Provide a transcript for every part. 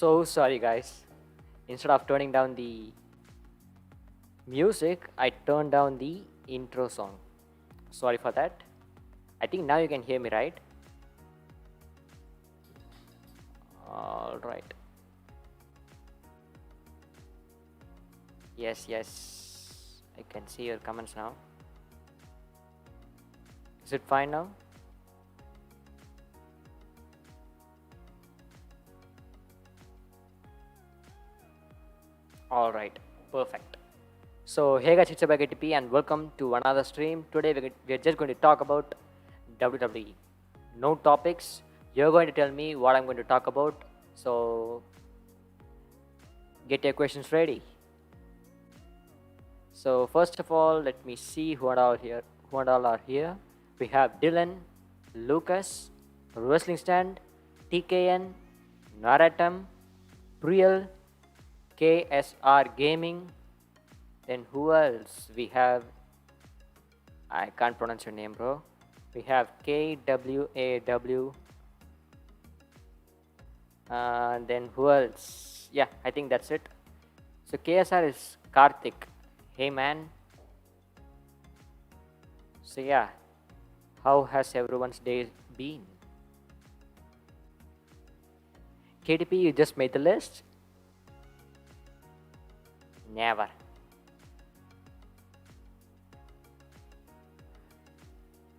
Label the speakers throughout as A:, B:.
A: so sorry, guys. Instead of turning down the music, I turned down the intro song. Sorry for that. I think now you can hear me, right? All right. Yes. I can see your comments now. Is it fine now? All right. Perfect. So, hey guys, it's about ATP and welcome to another stream. Today we're just going to talk about WWE. No topics. You're going to tell me what I'm going to talk about. So, get your questions ready. So, first of all, let me see who and all are here. We have Dylan, Lucas, Wrestling Stand, TKN, Naratam, Priel, KSR Gaming. Then who else? We have, I can't pronounce your name, bro. We have KWAW. Then who else? Yeah, I think that's it. So KSR is Karthik. Hey man. So yeah, how has everyone's day been? KDP, you just made the list? Never.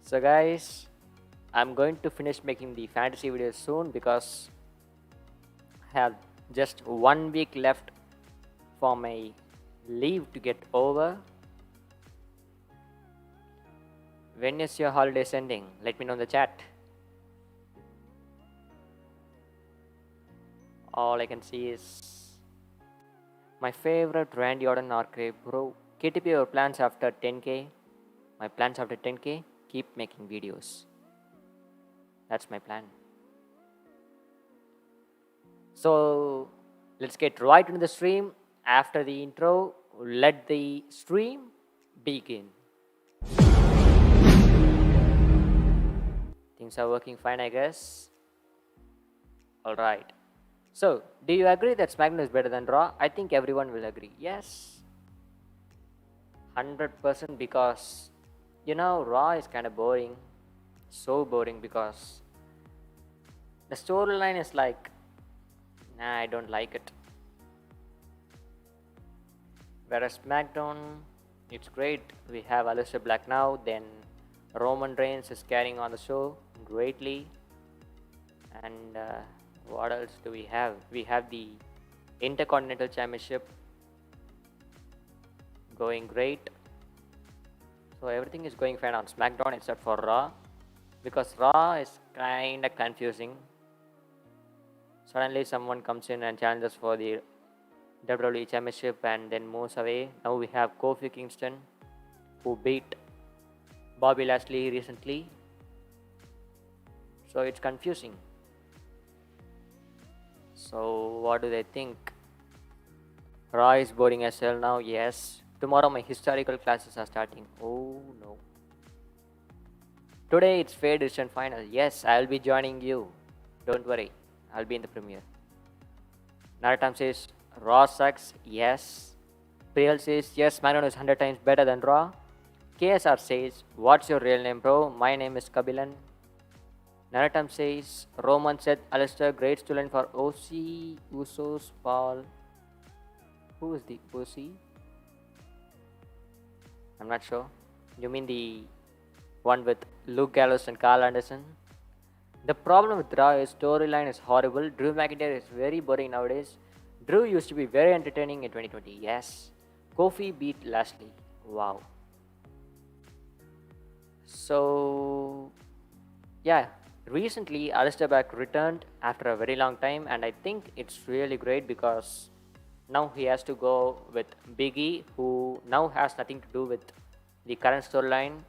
A: So guys, I'm going to finish making the fantasy videos soon because I have just 1 week left for my leave to get over. When is your holidays ending? Let me know in the chat. All I can see is my favorite Randy Orton arcade, bro. KTP, your plans after 10k? My plans after 10k? Keep making videos. That's my plan. So let's get right into the stream. After the intro, let the stream begin. Things are working fine, I guess. Alright. So, do you agree that SmackDown is better than Raw? I think everyone will agree. Yes. 100% because Raw is kind of boring. So boring because the storyline is like, nah, I don't like it. Whereas SmackDown, it's great. We have Aleister Black now, then Roman Reigns is carrying on the show greatly. And what else do we have? We have the Intercontinental Championship going great. So everything is going fine on SmackDown except for Raw, because Raw is kinda confusing. Suddenly someone comes in and challenges for the WWE Championship and then moves away. Now we have Kofi Kingston, who beat Bobby Lashley recently. So it's confusing. So what do they think? Raw is boring as hell now. Yes. Tomorrow my historical classes are starting. Oh no. Today it's Fair Decision Final. Yes, I'll be joining you. Don't worry. I'll be in the premiere. Naratam says Raw sucks. Yes. Priel says yes, SmackDown is 100 times better than Raw. KSR says, what's your real name, bro? My name is Kabilan. Naratam says Roman said Aleister, great student for OC Usos Paul. Who is the OC? I'm not sure. You mean the one with Luke Gallows and Carl Anderson? The problem with Raw is storyline is horrible. Drew McIntyre is very boring nowadays. Drew used to be very entertaining in 2020. Yes. Kofi beat Lashley. Wow. So, yeah. Recently, Aleister Black returned after a very long time, and I think it's really great because now he has to go with Big E, who now has nothing to do with the current storyline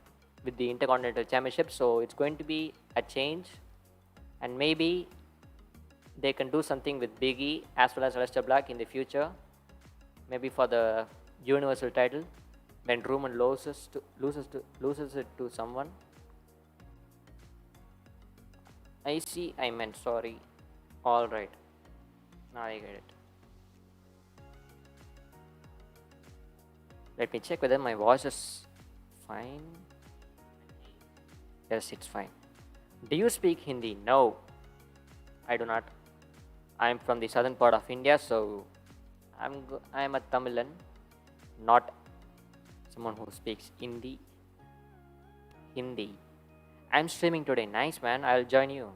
A: with the Intercontinental Championship. So it's going to be a change, and maybe they can do something with Big E as well as Aleister Black in the future. Maybe for the Universal title when Roman loses it to someone. I meant sorry. Alright. Now I get it. Let me check whether my voice is fine. Yes, it's fine. Do you speak Hindi? No, I do not. I'm from the southern part of India, so I'm a Tamilan, not someone who speaks Hindi. I'm streaming today. Nice, man. I'll join you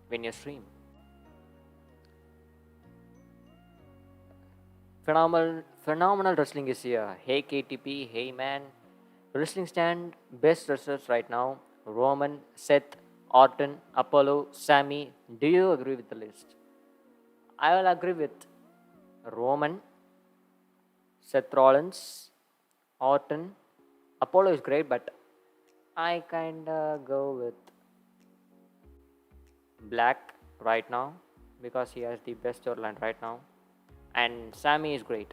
A: when you stream. Phenomenal wrestling is here. Hey KTP, hey man. Wrestling stand best wrestlers right now: Roman, Seth, Orton, Apollo, Sammy. Do you agree with the list? I will agree with Roman, Seth Rollins, Orton. Apollo is great, but I kinda go with Black right now because he has the best storyline right now. And Sammy is great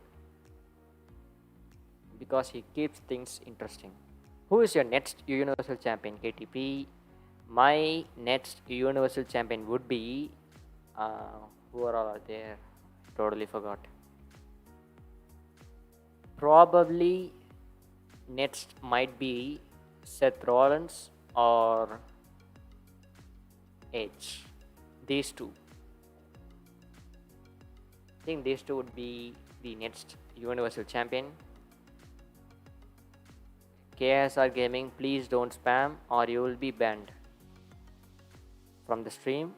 A: because he keeps things interesting. Who is your next Universal Champion, KTP? My next Universal Champion would be. Who are all there? Totally forgot. Probably next might be Seth Rollins or Edge. These two. I think these two would be the next Universal Champion. KSR Gaming, please don't spam or you will be banned from the stream.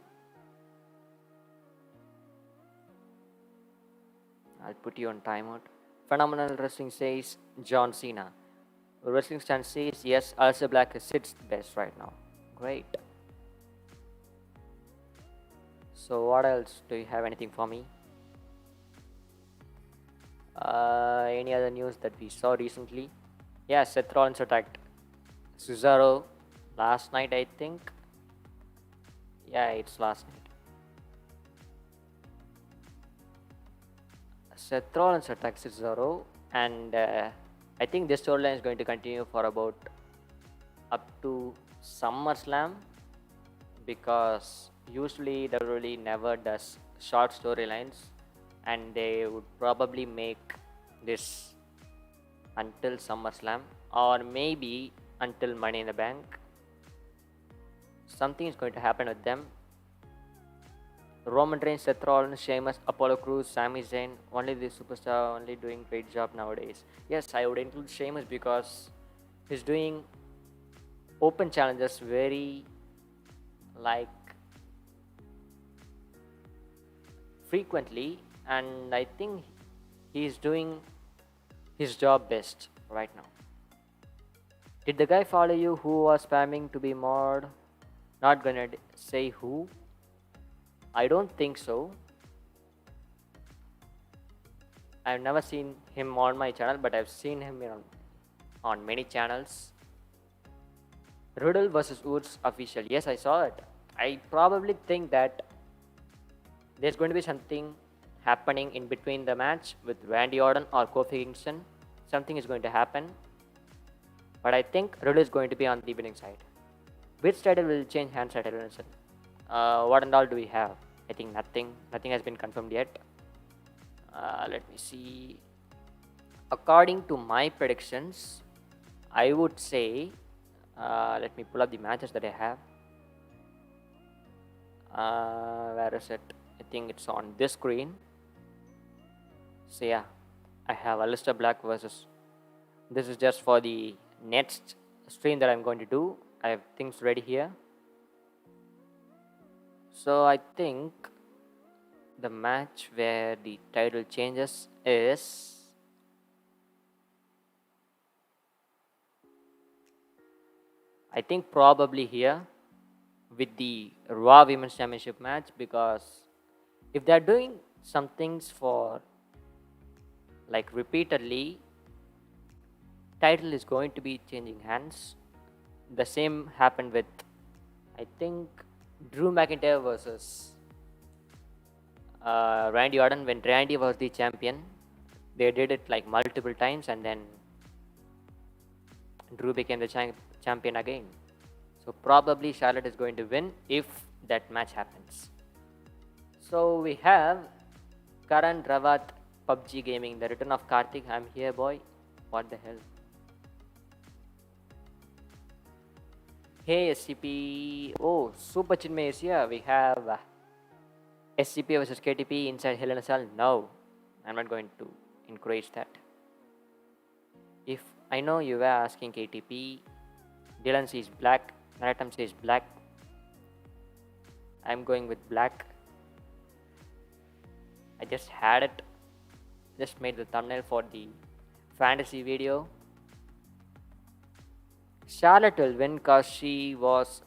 A: I'll put you on timeout. Phenomenal Wrestling says John Cena. Wrestling Stand says yes, Aleister Black sits best right now. Great. So what else? Do you have anything for me? Any other news that we saw recently? Yeah, Seth Rollins attacked Cesaro last night, I think. Yeah, it's last night. Seth Rollins attacked Cesaro, and I think this storyline is going to continue for about up to SummerSlam, because usually WWE never does short storylines, and they would probably make this until SummerSlam or maybe until Money in the Bank. Something is going to happen with them. Roman Reigns, Seth Rollins, Sheamus, Apollo Crews, Sami Zayn, only the superstar, only doing great job nowadays. Yes, I would include Sheamus because he's doing open challenges very frequently, and I think he's doing his job best right now. Did the guy follow you who was spamming to be mod? Not gonna say who. I don't think so. I've never seen him on my channel, but I've seen him on many channels. Riddle versus Woods official. Yes, I saw it. I probably think that there's going to be something happening in between the match with Randy Orton or Kofi Kingston. Something is going to happen. But I think Riddle is going to be on the winning side. Which title will change hands at Elimination? What and all do we have? I think nothing. Nothing has been confirmed yet. Let me see. According to my predictions, I would say, let me pull up the matches that I have. Where is it? I think it's on this screen. So yeah, I have Aleister Black versus. This is just for the next stream that I'm going to do. I have things ready here. So I think the match where the title changes is I think probably here with the Raw Women's Championship match, because if they're doing some things for repeatedly, title is going to be changing hands. The same happened with I think Drew McIntyre versus Randy Orton. When Randy was the champion, they did it multiple times, and then Drew became the champion again. So probably Charlotte is going to win if that match happens. So we have Karan Rawat, PUBG Gaming, the return of Karthik. I'm here, boy. What the hell? Hey, SCP. Oh, Super Chinmay is here. We have SCP versus KTP inside Hell in a Cell. No, I'm not going to encourage that. If I know you were asking KTP, Dylan says black, Naratam says black. I'm going with black. I just had it. Just made the thumbnail for the fantasy video. Charlotte will win because she was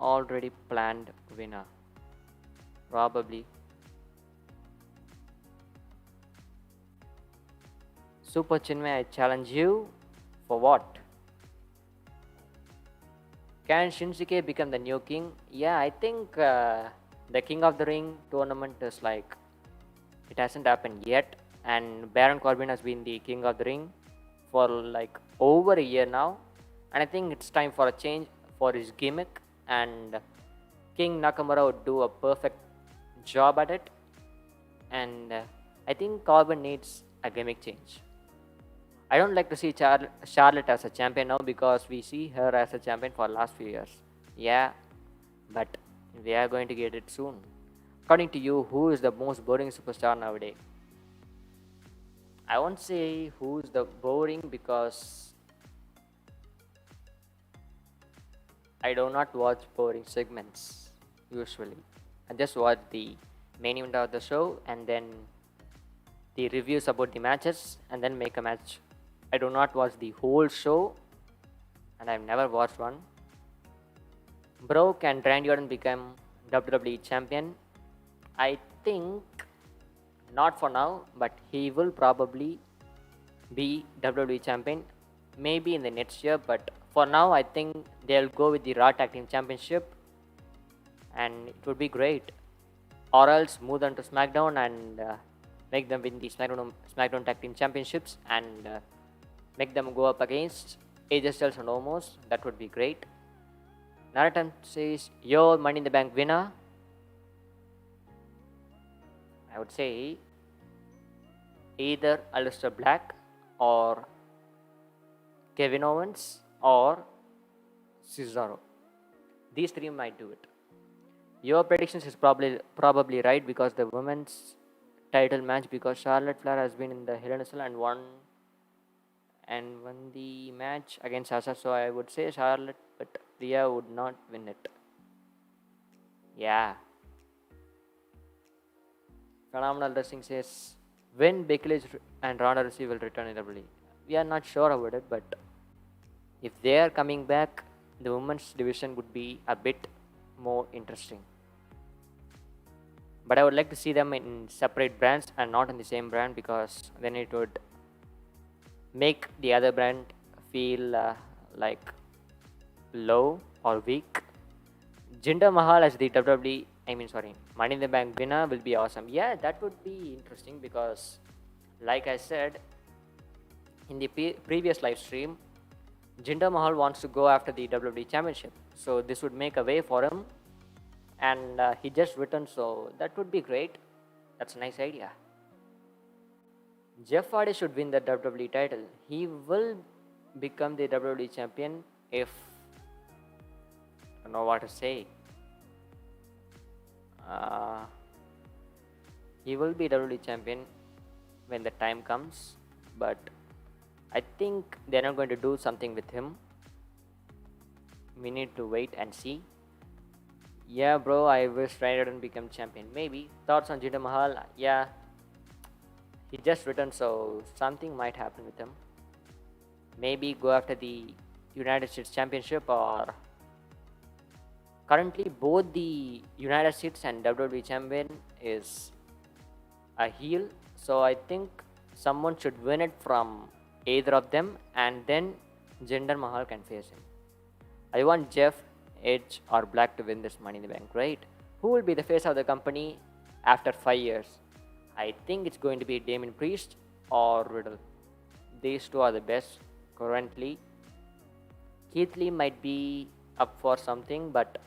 A: already planned winner. Probably. Super Chinmay, I challenge you. For what? Can Shinsuke become the new king? Yeah, I think the King of the Ring tournament is like, it hasn't happened yet, and Baron Corbin has been the King of the Ring for like over a year now, and I think it's time for a change for his gimmick, and King Nakamura would do a perfect job at it, and I think Corbin needs a gimmick change. I don't like to see Charlotte as a champion now because we see her as a champion for the last few years. Yeah, but we are going to get it soon. According to you, who is the most boring superstar nowadays? I won't say who's the boring because I do not watch boring segments usually. I just watch the main event of the show and then the reviews about the matches and then make a match. I do not watch the whole show and I've never watched one. Bro, can Randy Orton become WWE champion? I think not for now, but he will probably be WWE champion maybe in the next year, but for now I think they'll go with the Raw Tag Team Championship and it would be great. Or else move them to SmackDown and make them win the SmackDown Tag Team Championships and make them go up against AJ Styles and Omos. That would be great. Naratam says, your Money in the Bank winner. I would say either Aleister Black or Kevin Owens or Cesaro. These three might do it. Your predictions is probably right because the women's title match, because Charlotte Flair has been in the Hell in a Cell and won the match against Sasha, so I would say Charlotte, but Rhea would not win it. Yeah. Phenomenal Wrestling says, when Becky Lynch and Ronda Rousey will return in WWE. We are not sure about it, but if they are coming back, the women's division would be a bit more interesting. But I would like to see them in separate brands and not in the same brand because then it would make the other brand feel like low or weak. Jinder Mahal as the Money in the Bank winner will be awesome. Yeah, that would be interesting because, like I said in the previous live stream, Jinder Mahal wants to go after the WWE Championship. So this would make a way for him. And he just returned, so that would be great. That's a nice idea. Jeff Hardy should win the WWE title. He will become the WWE champion if I don't know what to say. He will be WWE champion when the time comes, but I think they're not going to do something with him. We need to wait and see. Yeah, bro, I wish Randy Orton become champion. Maybe. Thoughts on Jinder Mahal? Yeah, he just returned, so something might happen with him. Maybe go after the United States Championship, or currently both the United States and WWE champion is a heel, so I think someone should win it from either of them and then Jinder Mahal can face him. I want Jeff, Edge or Black to win this Money in the Bank, right? Who will be the face of the company after 5 years? I think it's going to be Damien Priest or Riddle. These two are the best currently. Keith Lee might be up for something, but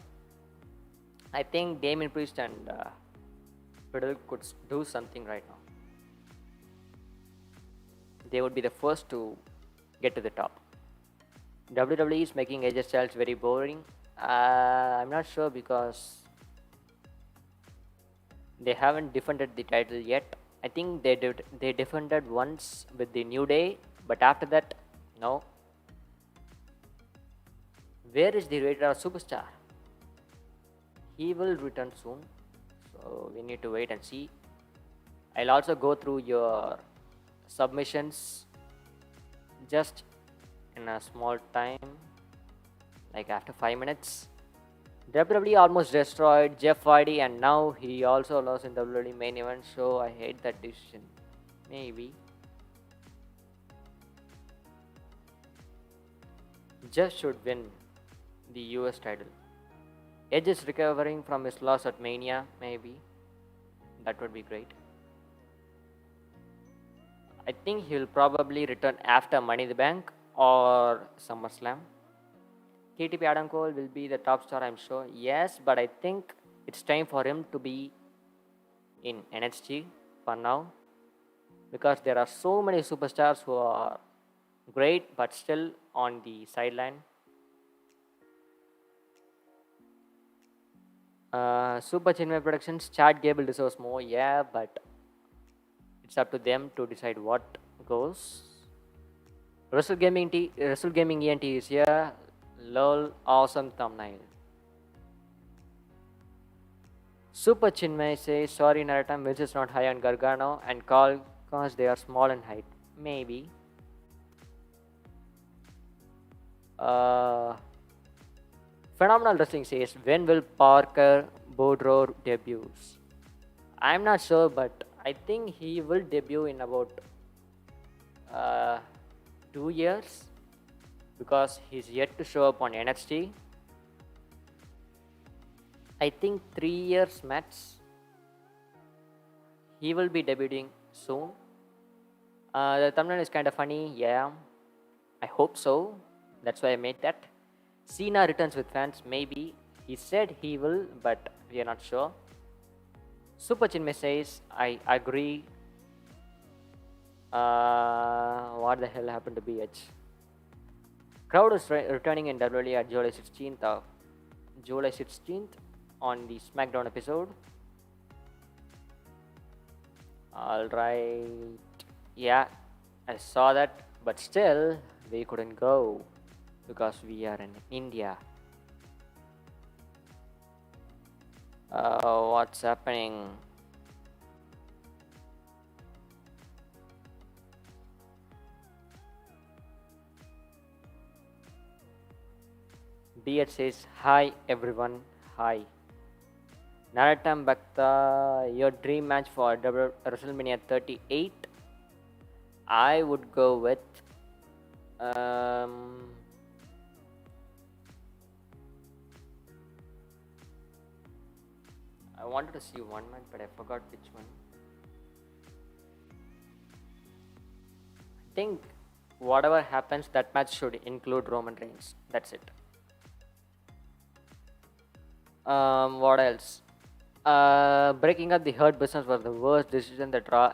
A: I think Damien Priest and Riddle could do something right now. They would be the first to get to the top. WWE is making AJ Styles very boring. I'm not sure because they haven't defended the title yet. I think they defended once with the New Day, but after that, no. Where is the Rated R Superstar? He will return soon, so we need to wait and see. I'll also go through your submissions just in a small time, like after 5 minutes. WWE almost destroyed Jeff Hardy, and now he also lost in WWE main event, so I hate that decision. Maybe. Jeff should win the US title. Edge is recovering from his loss at Mania, maybe. That would be great. I think he'll probably return after Money in the Bank or SummerSlam. KTP Adam Cole will be the top star, I'm sure. Yes, but I think it's time for him to be in NXT for now, because there are so many superstars who are great but still on the sideline. Super Chinmay Productions, Chad Gable deserves more, yeah, but it's up to them to decide what goes. Wrestle Gaming ENT is here. Lol, awesome thumbnail. Super Chinmay says, sorry Narratam, Mills is not high on Gargano and call because they are small in height. Maybe. Phenomenal Wrestling says, when will Parker Boudreaux debuts? I'm not sure, but I think he will debut in about 2 years, because he's yet to show up on NXT. I think 3 years max. He will be debuting soon. The thumbnail is kind of funny, yeah. I hope so. That's why I made that. Cena returns with fans, maybe. He said he will, but we are not sure. Super Chinmay says, I agree. What the hell happened to BH? Crowd is returning in WWE at July 16th on the SmackDown episode. Alright. Yeah, I saw that, but still, we couldn't go because we are in India. What's happening? BH says, hi everyone, hi. Naratam Bhakta, your dream match for WrestleMania 38? I would go with I wanted to see one match, but I forgot which one. I think whatever happens, that match should include Roman Reigns. That's it. What else? Breaking up the Hurt Business was the worst decision that Raw.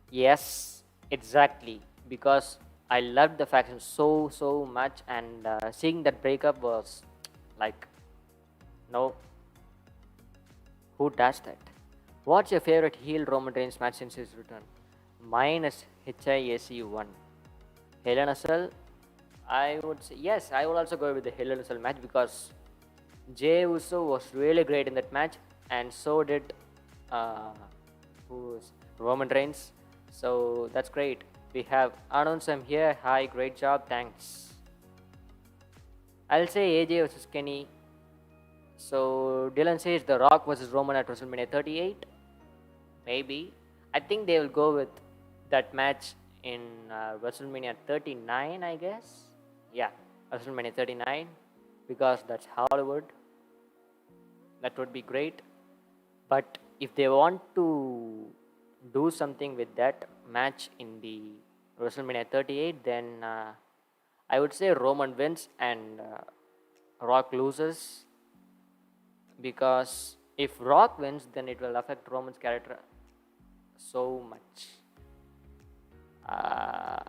A: Yes, exactly. Because I loved the faction so much, and seeing that breakup was like, no. Who does that? What's your favorite heel Roman Reigns match since his return? Mine is HIAC1. Hell in a Cell. I would say yes. I would also go with the Hell in a Cell match because Jey Uso was really great in that match, and so did Roman Reigns. So that's great. We have Anonsam here. Hi, great job. Thanks. I'll say AJ versus Kenny. So Dylan says The Rock versus Roman at WrestleMania 38. Maybe. I think they will go with that match in WrestleMania 39, I guess. Yeah, WrestleMania 39, because that's Hollywood. That would be great. But if they want to do something with that match in the WrestleMania 38, then I would say Roman wins and Rock loses. Because If Rock wins, then it will affect Roman's character so much. Uh,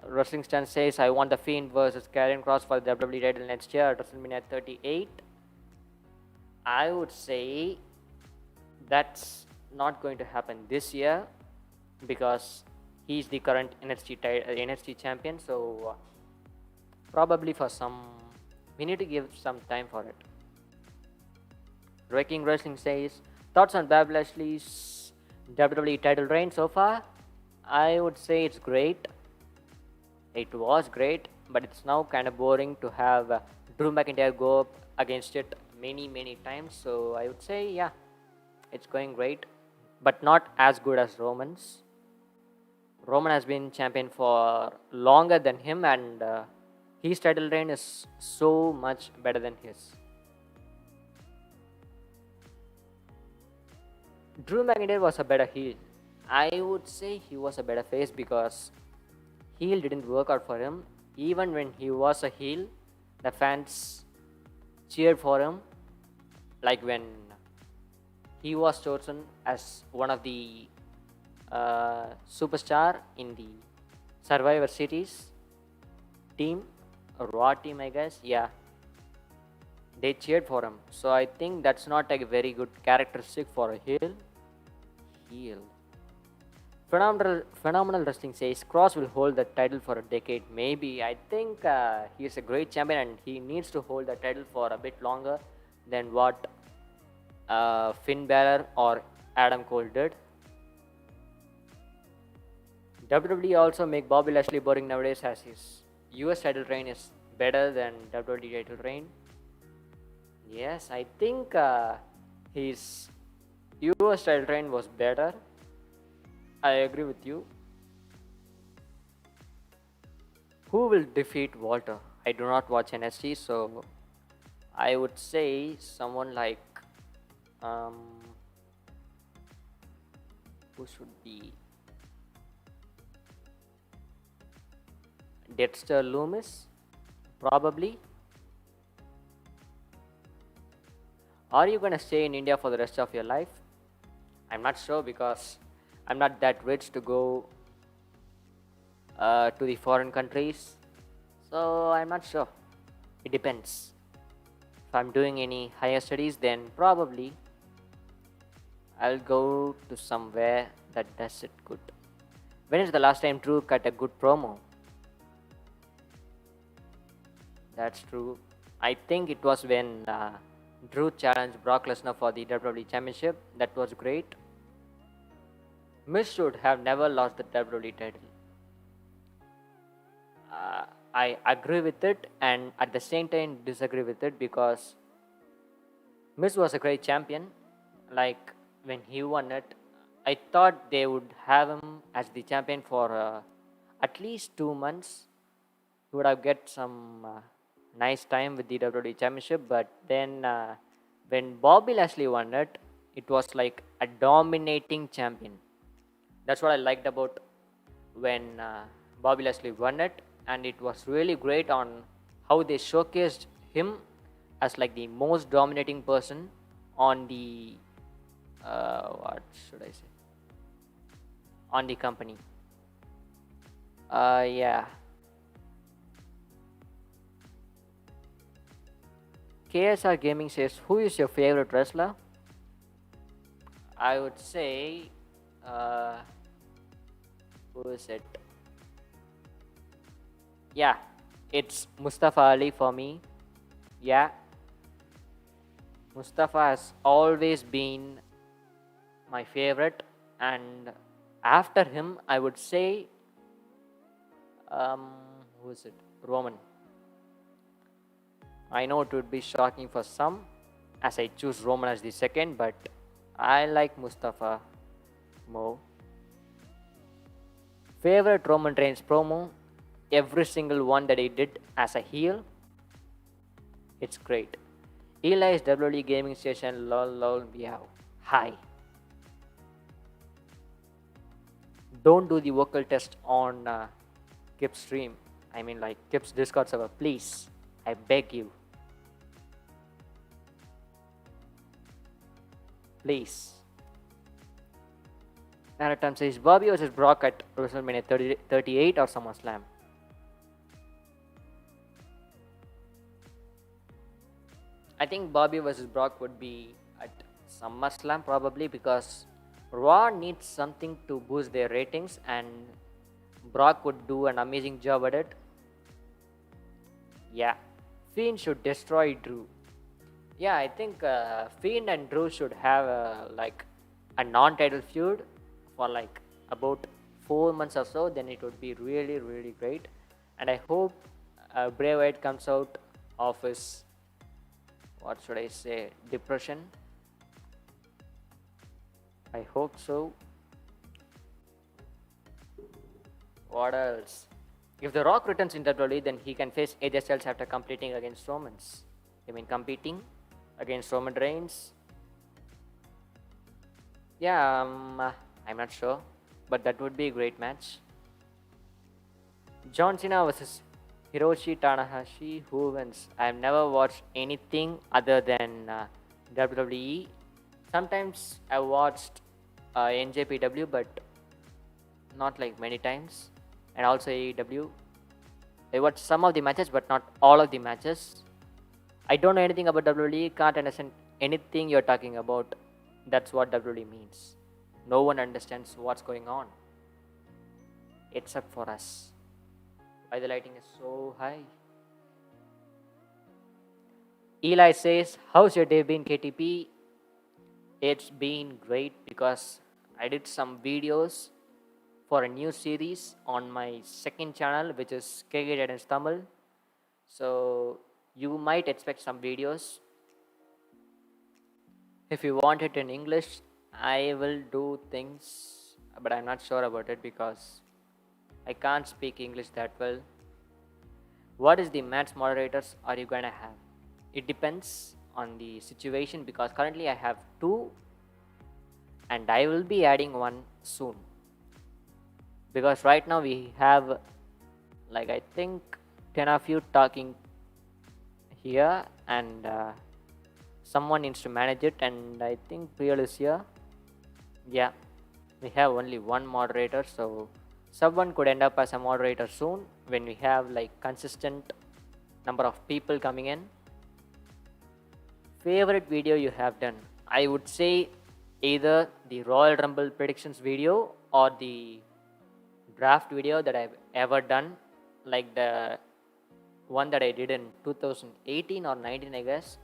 A: Wrestling Stan says, I want the Fiend versus Karrion Cross for the WWE title next year at WrestleMania 38. I would say that's not going to happen this year because he's the current NXT champion. So probably for some, we need to give some time for it. Wrecking Wrestling says, thoughts on Bob Lashley's WWE title reign so far? I would say it's great. It was great, but it's now kind of boring to have Drew McIntyre go up against it many times. So I would say, yeah, it's going great, but not as good as Roman's. Roman has been champion for longer than him, and his title reign is so much better than his. Drew McIntyre was a better heel. I would say he was a better face because heel didn't work out for him. Even when he was a heel, the fans cheered for him. Like when he was chosen as one of the superstar in the Survivor Series team, or Raw team, I guess. Yeah, they cheered for him. So I think that's not a very good characteristic for a heel. Phenomenal Wrestling says Cross will hold the title for a decade. Maybe. I think he's a great champion and he needs to hold the title for a bit longer than what Finn Balor or Adam Cole did. WWE also make Bobby Lashley boring nowadays as his US title reign is better than WWE title reign. Yes, I think his US title reign was better. I agree with you. Who will defeat Walter? I do not watch NXT, so I would say someone like who should be Dexter Loomis, probably. Are you gonna stay in India for the rest of your life? I'm not sure because I'm not that rich to go to the foreign countries, so I'm not sure. It depends. If I'm doing any higher studies, then probably I'll go to somewhere that does it good. When is the last time Drew cut a good promo? That's true. I think it was when Drew challenged Brock Lesnar for the WWE Championship. That was great. Miz should have never lost the WWE title. I agree with it and at the same time disagree with it because Miz was a great champion. Like when he won it, I thought they would have him as the champion for at least 2 months. He would have get some nice time with the WWE Championship, but then when Bobby Lashley won it, it was like a dominating champion. That's what I liked about when Bobby Lashley won it, and it was really great on how they showcased him as like the most dominating person on the what should I say, on the company. Yeah. KSR Gaming says, who is your favorite wrestler? I would say who is it? Yeah, it's Mustafa Ali for me. Yeah, Mustafa has always been my favorite, and after him, I would say who is it? Roman. I know it would be shocking for some, as I choose Roman as the second, but I like Mustafa more. Favorite Roman Reigns promo? Every single one that he did as a heel, it's great. Eli's WWE Gaming Station, lol, meow. Hi. Don't do the vocal test on Kip's stream. I mean, like Kip's Discord server, please. I beg you. Please. Narratum says Bobby versus Brock at WrestleMania 38 or SummerSlam. I think Bobby versus Brock would be at SummerSlam probably, because Raw needs something to boost their ratings and Brock would do an amazing job at it. Yeah, Fiend should destroy Drew. Yeah, I think Fiend and Drew should have like a non-title feud for like about 4 months or so. Then it would be really, really great. And I hope Bray Wyatt comes out of his, what should I say, depression. I hope so. What else? If The Rock returns in WWE, then he can face AJ Styles after competing against Roman Reigns. Yeah, I'm not sure, but that would be a great match. John Cena versus Hiroshi Tanahashi. Who wins? I've never watched anything other than WWE. Sometimes I watched NJPW, but not like many times, and also AEW. I watched some of the matches, but not all of the matches. I don't know anything about WWE, can't understand anything you're talking about. That's what WWE means. No one understands what's going on, except for us. Why the lighting is so high? Eli says, how's your day been, KTP? It's been great because I did some videos for a new series on my second channel, which is KK Guidance Tamil. So you might expect some videos. If you want it in English, I will do things, but I'm not sure about it because I can't speak English that well. What is the match moderators are you gonna have? It depends on the situation because currently I have 2 and I will be adding 1 soon. Because right now we have like I think 10 of you talking here and someone needs to manage it, and I think Priyal is here. Yeah, we have only 1 moderator, so someone could end up as a moderator soon when we have like consistent number of people coming in. Favorite video you have done? I would say either the Royal Rumble predictions video or the draft video that I've ever done, like the one that I did in 2018 or 19, I guess.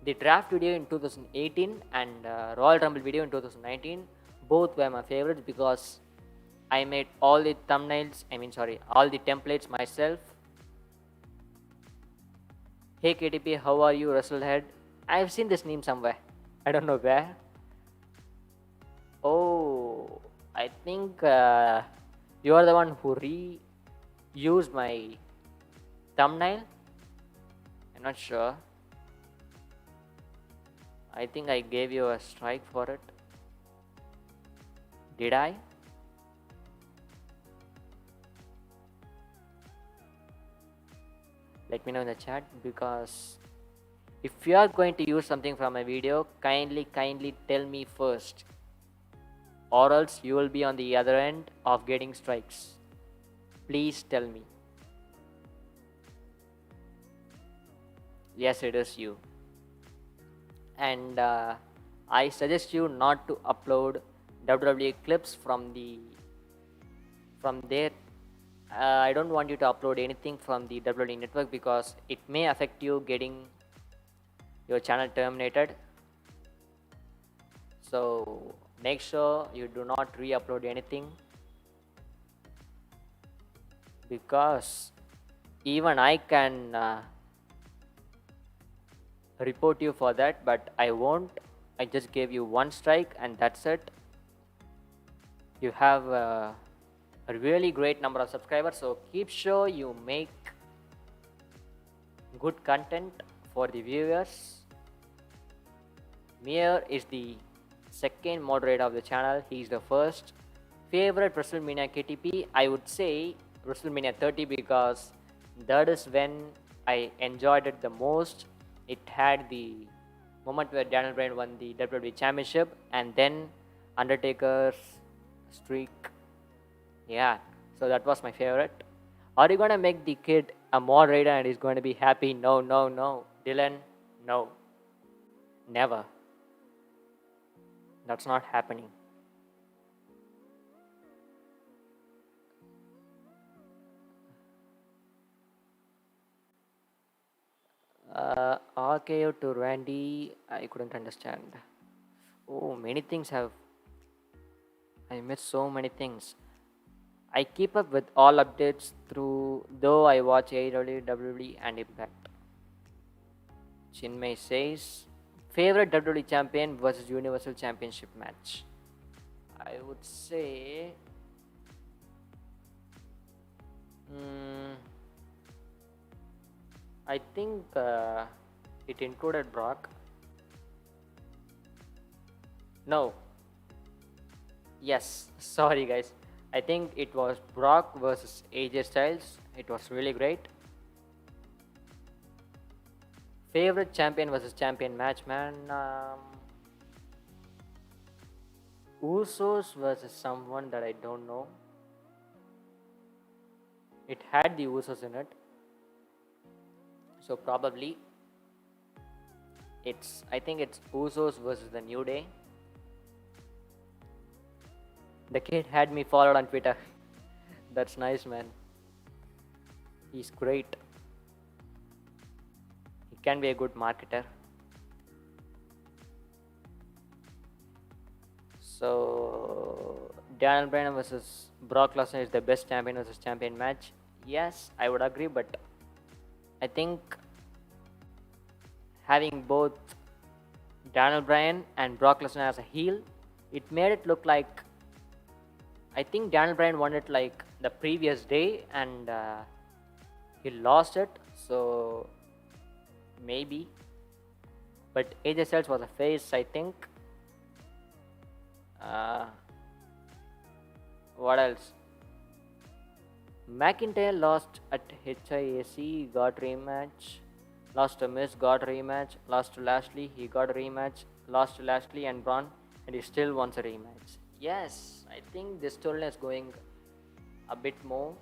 A: The draft video in 2018 and Royal Rumble video in 2019, both were my favorites because I made all the thumbnails, all the templates myself. Hey KTP, how are you, Russellhead? I've seen this name somewhere. I don't know where. Oh, I think you are the one who reused my thumbnail. I'm not sure. I think I gave you a strike for it. Did I? Let me know in the chat, because if you are going to use something from a video, kindly tell me first, or else you will be on the other end of getting strikes. Please tell me. Yes, it is you. And I suggest you not to upload WWE clips from there. I don't want you to upload anything from the WWE network because it may affect you getting your channel terminated. So make sure you do not re-upload anything, because even I can report you for that, but I won't. I just gave you 1 strike and that's it. You have a really great number of subscribers, so keep sure you make good content for the viewers. Mir is the second moderator of the channel. He is the first. Favorite WrestleMania KTP? I would say WrestleMania 30 because that is when I enjoyed it the most. It had the moment where Daniel Bryan won the WWE Championship, and then Undertaker's streak. Yeah, so that was my favorite. Are you gonna make the kid a moderator and he's going to be happy? No, no, no. Dylan, no. Never. That's not happening. RKO to Randy, I couldn't understand. Oh, many things have. I missed so many things. I keep up with all updates through, though I watch AEW, WWE, and Impact. Chinmay says, favorite WWE champion versus Universal Championship match. I would say, I think it included Brock. No, yes, sorry guys. I think it was Brock versus AJ Styles. It was really great. Favorite champion versus champion match, man. Usos versus someone that I don't know. It had the Usos in it. So probably I think it's Usos versus the New Day. The kid had me followed on Twitter. That's nice, man. He's great. He can be a good marketer. So Daniel Bryan versus Brock Lesnar is the best champion versus champion match. Yes, I would agree, but I think having both Daniel Bryan and Brock Lesnar as a heel, it made it look like, I think Daniel Bryan won it like the previous day and he lost it, so maybe. But AJ Styles was a face, I think. What else? McIntyre lost at HIAC, got rematch. Lost to Miz, got rematch. Lost to Lashley, he got a rematch. Lost to Lashley and Braun, and he still wants a rematch. Yes, I think this storyline is going a bit more.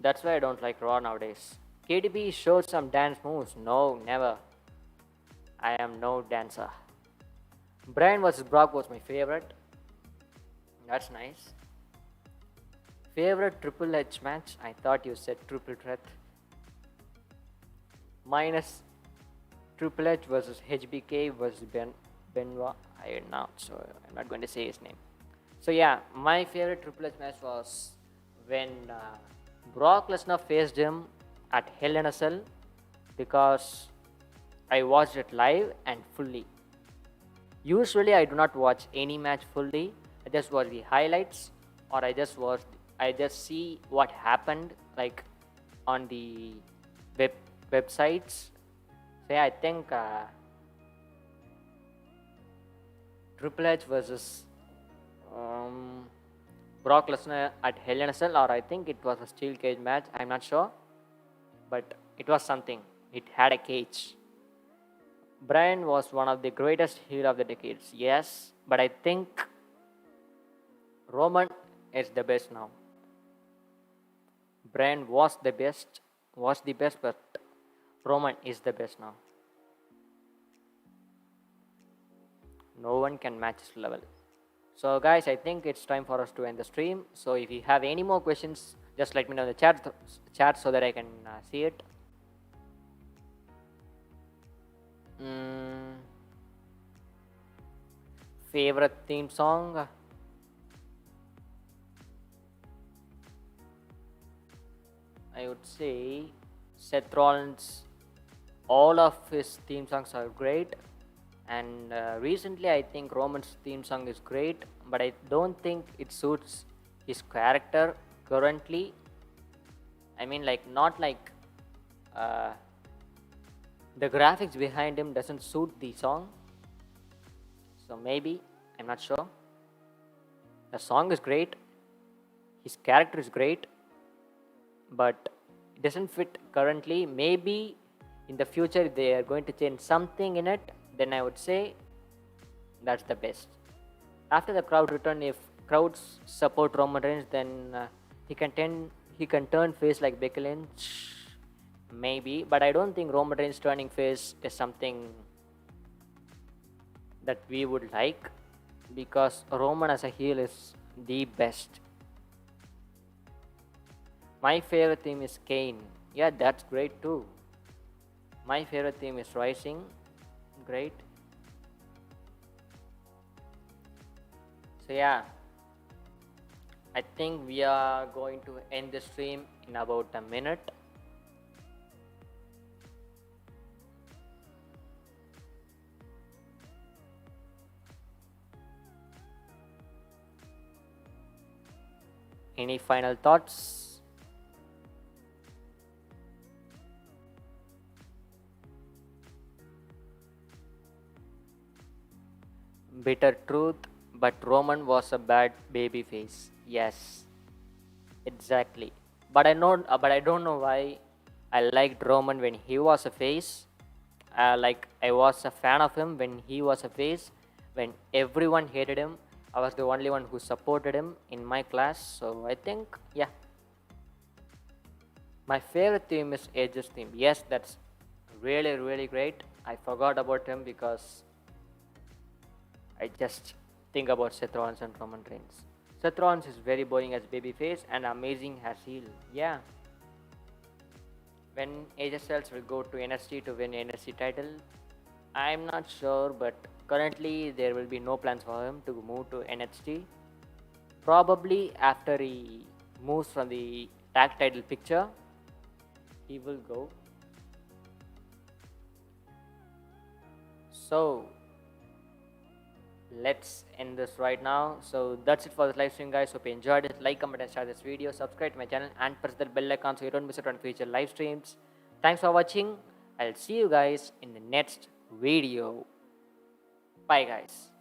A: That's why I don't like Raw nowadays. KDB showed some dance moves. No, never. I am no dancer. Bryan vs. Brock was my favorite. That's nice. Favorite Triple H match? I thought you said Triple Threat. Minus Triple H versus HBK versus Benoit. I'm not going to say his name. So yeah, my favorite Triple H match was when Brock Lesnar faced him at Hell in a Cell, because I watched it live and fully. Usually I do not watch any match fully. I just watch the highlights, or I just see what happened like on the websites. So yeah, I think Triple H versus Brock Lesnar at Hell in a Cell, or I think it was a steel cage match. I'm not sure, but it was something. It had a cage. Bryan was one of the greatest heel of the decades, yes, but I think Roman is the best now. Bryan was the best, but Roman is the best now. No one can match his level. So guys, I think it's time for us to end the stream. So if you have any more questions, just let me know in the chat so that I can see it. Favorite theme song? I would say Seth Rollins. All of his theme songs are great, and recently I think Roman's theme song is great, but I don't think it suits his character currently. I mean, like, not like the graphics behind him doesn't suit the song, so maybe, I'm not sure. The song is great, his character is great, but it doesn't fit currently. Maybe in the future, if they are going to change something in it, then I would say that's the best. After the crowd return, if crowds support Roman Reigns, then he can turn face like Becky Lynch, maybe. But I don't think Roman Reigns turning face is something that we would like, because Roman as a heel is the best. My favorite theme is Kane. Yeah, that's great too. My favorite theme is Rising. Great. So yeah, I think we are going to end the stream in about a minute. Any final thoughts? Bitter truth, but Roman was a bad baby face. Yes, exactly. But I don't know why I liked Roman when he was a face. Like I was a fan of him when he was a face. When everyone hated him, I was the only one who supported him in my class. So I think, yeah, my favorite theme is Edge's theme. Yes, that's really really great. I forgot about him because I just think about Seth Rollins and Roman Reigns. Seth Rollins is very boring as babyface and amazing as heel. Yeah. When AJ Styles will go to NXT to win NXT title, I'm not sure, but currently there will be no plans for him to move to NXT. Probably after he moves from the tag title picture, he will go. So let's end this right now. So that's it for this live stream, guys. Hope you enjoyed it. Like, comment, and share this video. Subscribe to my channel and press the bell icon so you don't miss out on future live streams. Thanks for watching. I'll see you guys in the next video. Bye, guys.